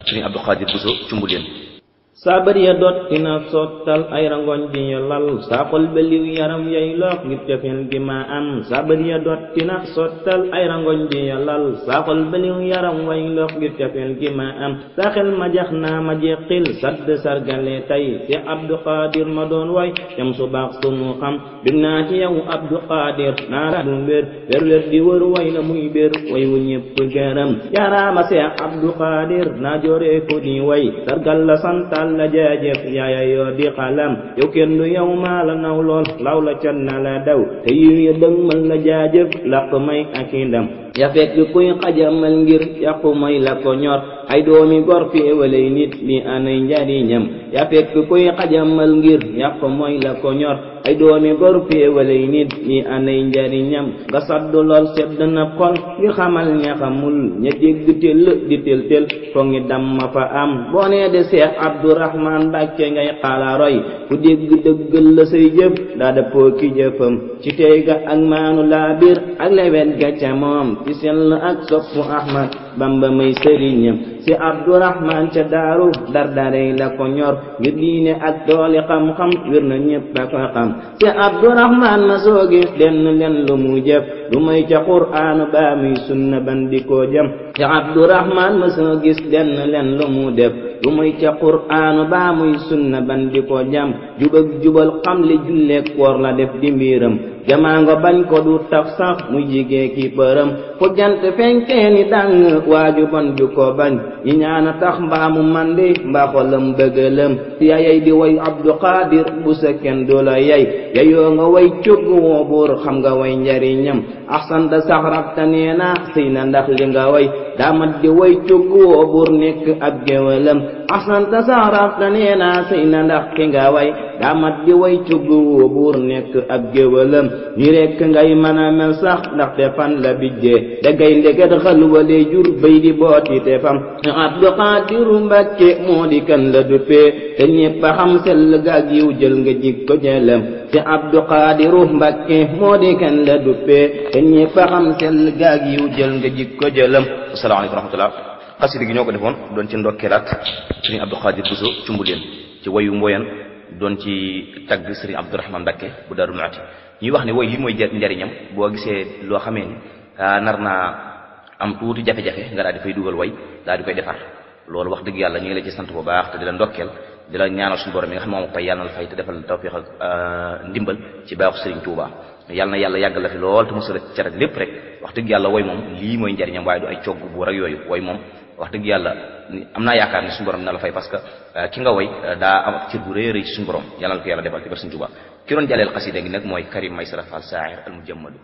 Serigne Abdou Khadir Bousso Cumbuleen. sabar ya dottina sottal ay rangoñ di ñu lal sa xol ba liw yaram yay lox ngir cofeel gi ma am sabar ya dottina sottal ay rangoñ di ñu lal sa xol ba liw yaram way lox ngir cofeel gi ma am sa xel ma jax naa ma jeqil sadd sargale tay ci Abdou Khadir ma doon way jam su baax sunu xam big naa ci yow Abdou Khadir naa du mbir wér di wër way la muy bir way wu ñëpp gërëm jaaraama Cheikh Abdou Khadir naa joore ko di way sargal la santal la jaajëf yaaya yoo di xalam yow kenn du yow maa la naw lool law la can na la daw te yiw ya dëgmal la jaajëf laq may ak i ndam ya fekk kuy xajamal ngir yàqu may la ko ñor ay doomi gor féewalay nit li anay njariñam ya fekk kuy xajamal ngir yàqu may la ko ñor ay doomi gor féewalay nit li anay njariñam nga saddu lool sedd na xol ngir xamal ña xamul ña dégg tëll di tel fo ngi damma fa am boo nee de Cheikh Abdourahman Mbàkke ngay xaala roy ku dégg dëggal la say jëf daa dëppoo ki jëfam ci tey ga ak maanu laa bir ak lewet ga ca moom ci sell ak soppu Ahmad Bamba may sëriñam si Abdourahman ca daaru dardarey la ko ñor ngir diine ak doole xam-xam wér na ñépp a ko xam si Abdourahman ma soo gis lenn len lu mu jëf lu may ca Qur'aan ba muy sunna bandi koo jëm si Abdourahman ma soo gis lenn len lu mu def lu may ca Qur'aan ba muy sunna bandi koo jëm jubak jubal xam li julleek koor la def di mbiram jamaa nga bañ ko du tax sax muy jigee ki përëm fu jant fenkee ni dàng waaju bon ju ko bañ ñi ñaana tax mbaamu mandi mbaa xolam bëggalam si yayay di way Abdou Khadir bu sa kenn du la yay yayoo nga way cugg woo buur xam nga way njariñam axsanta sax rabta nee na sëy na ndax li nga way daamat di way cugg woo buur nekk ab géwalam axsanta sax rabta nee na sëy na ndax ki nga way daamat di way cugg woo buur nekk ab géwalam ñi rekk ngay mën a mel sax ndaxte fan la bijjee dagay ndeget xalwale jur bay di booti te fam Abdou Khadir Mbàkke moo di kan la duppee te ñépp a xam sell gaag yiw jël nga jikko jëlam ci Abdou Khadir Mbàkke moo di kan la duppee te ñépp a xam sell gaag yiw jël nga jikko jëlam. Asalaamaaleykum wa rahmatullah. xasida gi ñoo ko defoon doon ci ndokkeelaat Serigne Abdou Khadir Bousso Cumbuleen ci wayu mboyan doon ci tagg Serigne Abdourahman Mbàkke bu Daaru Muxti ñuy wax ne woy li mooy njariñam boo gisee loo xamee ni nar naa am tuuti jafe-jafe nga daal di fay dugal way daal di koy defar loolu wax dëgg yàlla ñu ngi la ci sant bu baax te di la ndokkeel di la ñaanal suñu borom mi nga xam ne moom fay yàlla na la fay te defal tawfiq ak ndimbal ci baaxu Serigne Touba yàlla na yàlla yàggal la fi lool te mosala ci cat lépp rek wax dëgg yàlla woy moom lii mooy njariñam waaye du ay cogg bu rek yooyu woy moom wax dëgg yàlla am naa yaakaar ni suñu borom dina la fay parce que ki nga woy daa am ak cër bu rëy rëy ci suñu borom yàlla na ko yàlla defal ci bar Serigne Touba ki doon jàlleel xasida gi nag mooy Karim Maysara Fall al mujammadu